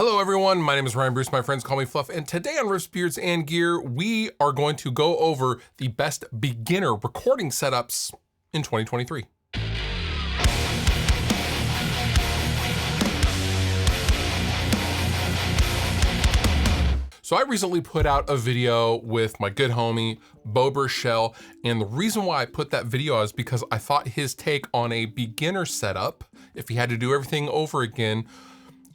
Hello everyone, my name is Ryan Bruce, my friends call me Fluff, and today on Riffs, Beards, and Gear, we are going to go over the best beginner recording setups in 2023. So I recently put out a video with my good homie, Bo Burchell, and the reason why I put that video out is because I thought his take on a beginner setup, if he had to do everything over again,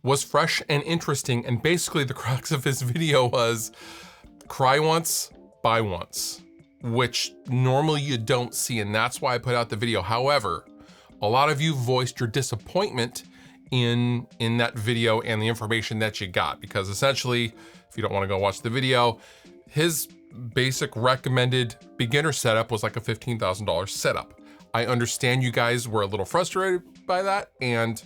was fresh and interesting. And basically the crux of his video was cry once, buy once, which normally you don't see, and that's why I put out the video. However, a lot of you voiced your disappointment in that video and the information that you got, because essentially, if you don't want to go watch the video, his basic recommended beginner setup was like a $15,000 setup. I understand you guys were a little frustrated by that, and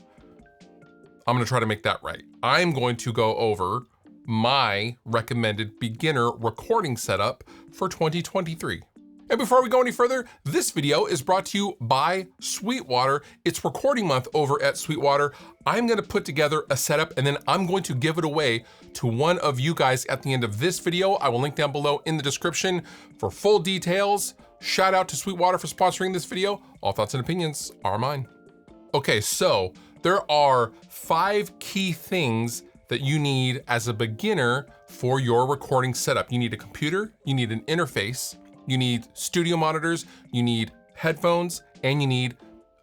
I'm gonna try to make that right. I'm going to go over my recommended beginner recording setup for 2023. And before we go any further, this video is brought to you by Sweetwater. It's recording month over at Sweetwater. I'm gonna put together a setup and then I'm going to give it away to one of you guys at the end of this video. I will link down below in the description for full details. Shout out to Sweetwater for sponsoring this video. All thoughts and opinions are mine. Okay, so there are 5 key things that you need as a beginner for your recording setup. You need a computer, you need an interface, you need studio monitors, you need headphones, and you need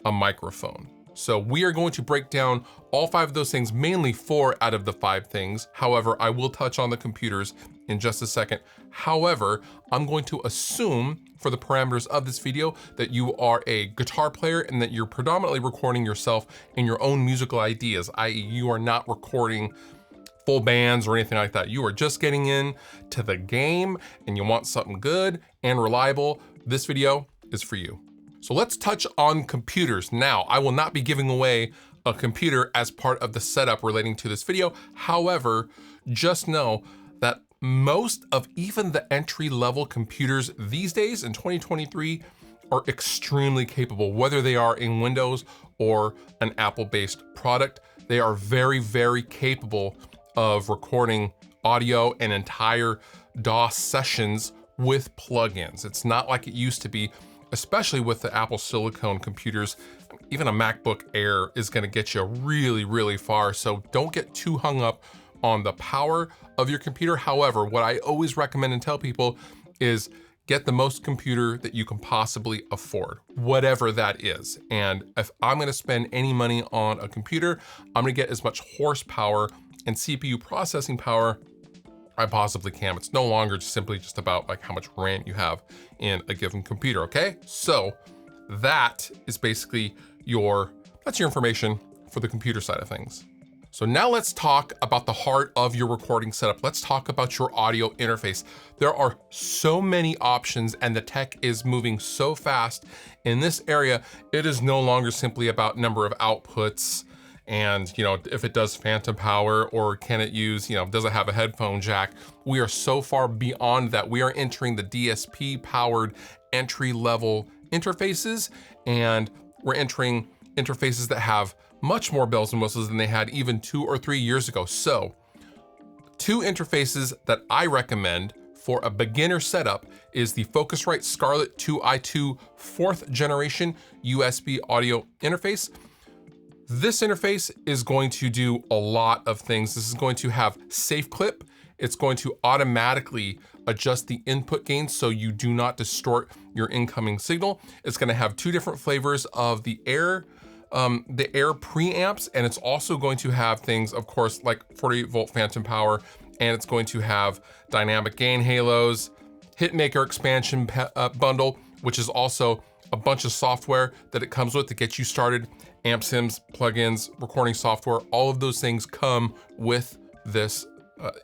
a microphone. So we are going to break down all 5 of those things, mainly 4 out of the 5 things. However, I will touch on the computers in just a second. However, I'm going to assume for the parameters of this video that you are a guitar player and that you're predominantly recording yourself in your own musical ideas, i.e. you are not recording full bands or anything like that. You are just getting in to the game and you want something good and reliable. This video is for you. So let's touch on computers. Now, I will not be giving away a computer as part of the setup relating to this video. However, just know that most of even the entry-level computers these days in 2023 are extremely capable, whether they are in Windows or an Apple-based product. They are very, very capable of recording audio and entire DAW sessions with plugins. It's not like it used to be, especially with the Apple silicone computers. Even a MacBook Air is gonna get you really, really far. So don't get too hung up on the power of your computer. However, what I always recommend and tell people is get the most computer that you can possibly afford, whatever that is. And if I'm gonna spend any money on a computer, I'm gonna get as much horsepower and CPU processing power I possibly can. It's no longer simply just about like how much RAM you have in a given computer, okay? So that is basically that's your information for the computer side of things. So now let's talk about the heart of your recording setup. Let's talk about your audio interface. There are so many options and the tech is moving so fast in this area. It is no longer simply about number of outputs and if it does phantom power or can it use, does it have a headphone jack? We are so far beyond that. We are entering the DSP powered entry level interfaces, and we're entering interfaces that have much more bells and whistles than they had even 2 or 3 years ago. So 2 interfaces that I recommend for a beginner setup is the Focusrite Scarlett 2i2 4th generation USB audio interface. This interface is going to do a lot of things. This is going to have safe clip. It's going to automatically adjust the input gain so you do not distort your incoming signal. It's gonna have 2 different flavors of the Air preamps, and it's also going to have things, of course, like 48 volt phantom power, and it's going to have dynamic gain halos, Hitmaker expansion bundle, which is also a bunch of software that it comes with to get you started, amp sims, plugins, recording software, all of those things come with this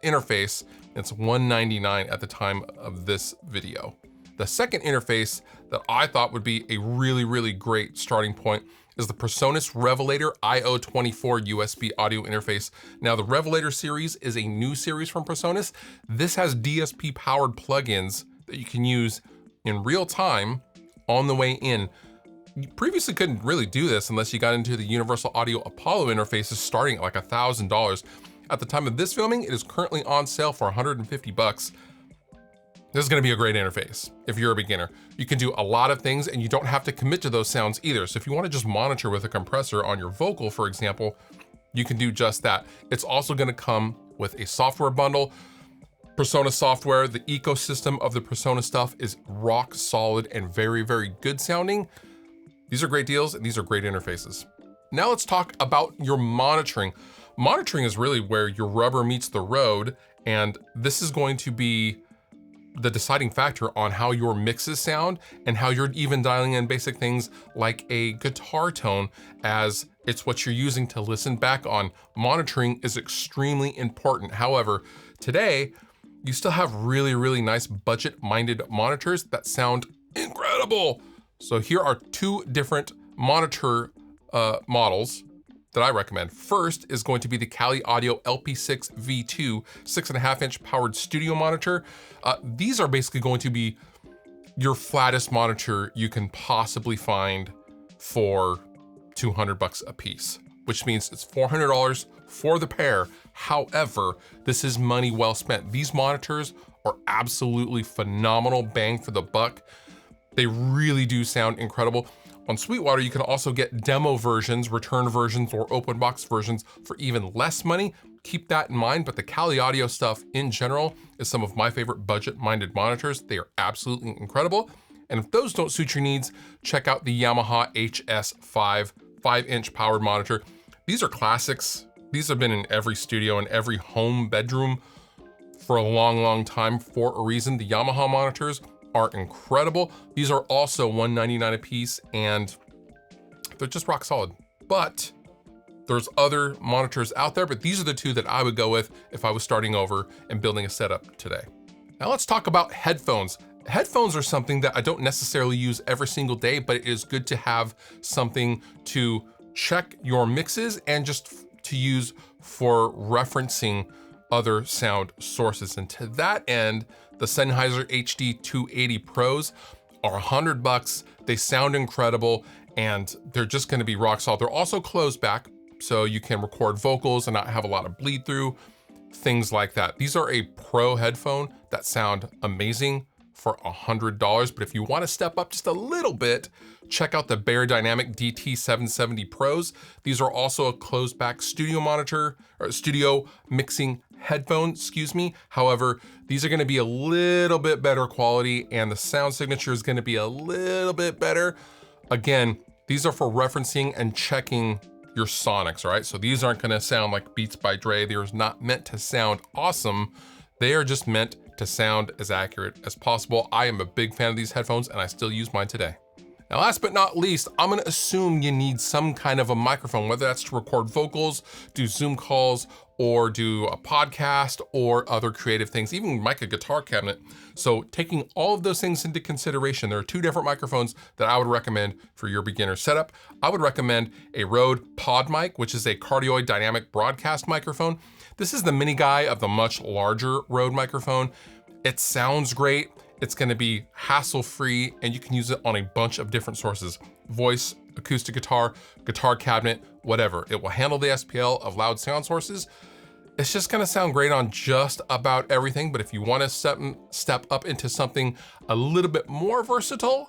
interface. It's $199 at the time of this video. The second interface that I thought would be a really, really great starting point is the PreSonus Revelator IO24 USB audio interface. Now the Revelator series is a new series from PreSonus. This has DSP powered plugins that you can use in real time on the way in. You previously couldn't really do this unless you got into the Universal Audio Apollo interfaces starting at like $1,000. At the time of this filming, it is currently on sale for 150 bucks. This is gonna be a great interface if you're a beginner. You can do a lot of things and you don't have to commit to those sounds either. So if you wanna just monitor with a compressor on your vocal, for example, you can do just that. It's also gonna come with a software bundle. Persona software, the ecosystem of the Persona stuff is rock solid and very, very good sounding. These are great deals and these are great interfaces. Now let's talk about your monitoring. Monitoring is really where your rubber meets the road, and this is going to be the deciding factor on how your mixes sound and how you're even dialing in basic things like a guitar tone, as it's what you're using to listen back on. Monitoring is extremely important. However, today, you still have really, really nice budget-minded monitors that sound incredible. So here are two different monitor models that I recommend. First is going to be the Kali Audio LP6 V2 6.5-inch powered studio monitor. These are basically going to be your flattest monitor you can possibly find for 200 bucks a piece, which means it's $400 for the pair. However, this is money well spent. These monitors are absolutely phenomenal bang for the buck. They really do sound incredible. On Sweetwater, you can also get demo versions, return versions, or open box versions for even less money. Keep that in mind, but the Kali Audio stuff in general is some of my favorite budget-minded monitors. They are absolutely incredible. And if those don't suit your needs, check out the Yamaha HS5 5-inch powered monitor. These are classics. These have been in every studio and every home bedroom for a long, long time for a reason. The Yamaha monitors are incredible. These are also $199 a piece and they're just rock solid. But there's other monitors out there, but these are the two that I would go with if I was starting over and building a setup today. Now let's talk about headphones. Headphones are something that I don't necessarily use every single day, but it is good to have something to check your mixes and just to use for referencing other sound sources. And to that end, the Sennheiser HD 280 Pros are 100 bucks. They sound incredible and they're just gonna be rock solid. They're also closed back, so you can record vocals and not have a lot of bleed through, things like that. These are a pro headphone that sound amazing for $100, but if you wanna step up just a little bit, check out the Bear Dynamic DT770 Pros. These are also a closed back studio monitor, or studio mixing headphone, excuse me. However, these are gonna be a little bit better quality and the sound signature is gonna be a little bit better. Again, these are for referencing and checking your sonics, all right? So these aren't gonna sound like Beats by Dre. They're not meant to sound awesome. They are just meant to sound as accurate as possible. I am a big fan of these headphones and I still use mine today. Now, last but not least, I'm gonna assume you need some kind of a microphone, whether that's to record vocals, do Zoom calls, or do a podcast or other creative things, even mic a guitar cabinet. So taking all of those things into consideration, there are two different microphones that I would recommend for your beginner setup. I would recommend a Rode Pod Mic, which is a cardioid dynamic broadcast microphone. This is the mini guy of the much larger Rode microphone. It sounds great. It's gonna be hassle-free and you can use it on a bunch of different sources. Voice, acoustic guitar, guitar cabinet, whatever. It will handle the SPL of loud sound sources. It's just gonna sound great on just about everything, but if you wanna step up into something a little bit more versatile,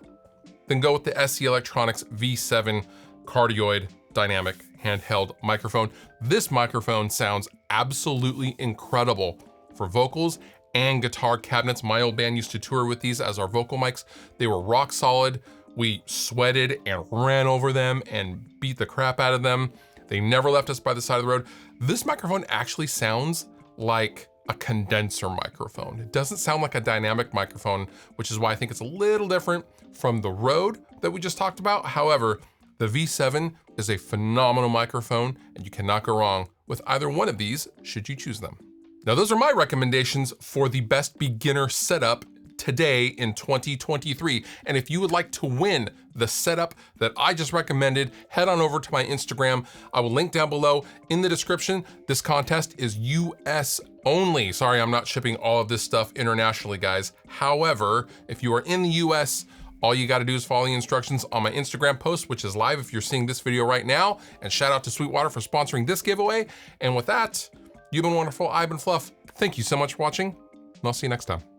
then go with the SE Electronics V7 cardioid dynamic handheld microphone. This microphone sounds absolutely incredible for vocals and guitar cabinets. My old band used to tour with these as our vocal mics. They were rock solid. We sweated and ran over them and beat the crap out of them. They never left us by the side of the road. This microphone actually sounds like a condenser microphone. It doesn't sound like a dynamic microphone, which is why I think it's a little different from the Rode that we just talked about. However, the V7 is a phenomenal microphone and you cannot go wrong with either one of these should you choose them. Now, those are my recommendations for the best beginner setup today in 2023. And if you would like to win the setup that I just recommended, head on over to my Instagram. I will link down below in the description. This contest is US only. Sorry, I'm not shipping all of this stuff internationally, guys. However, if you are in the US, all you gotta do is follow the instructions on my Instagram post, which is live if you're seeing this video right now. And shout out to Sweetwater for sponsoring this giveaway. And with that, You've been wonderful. I've been Fluff. Thank you so much for watching, and I'll see you next time.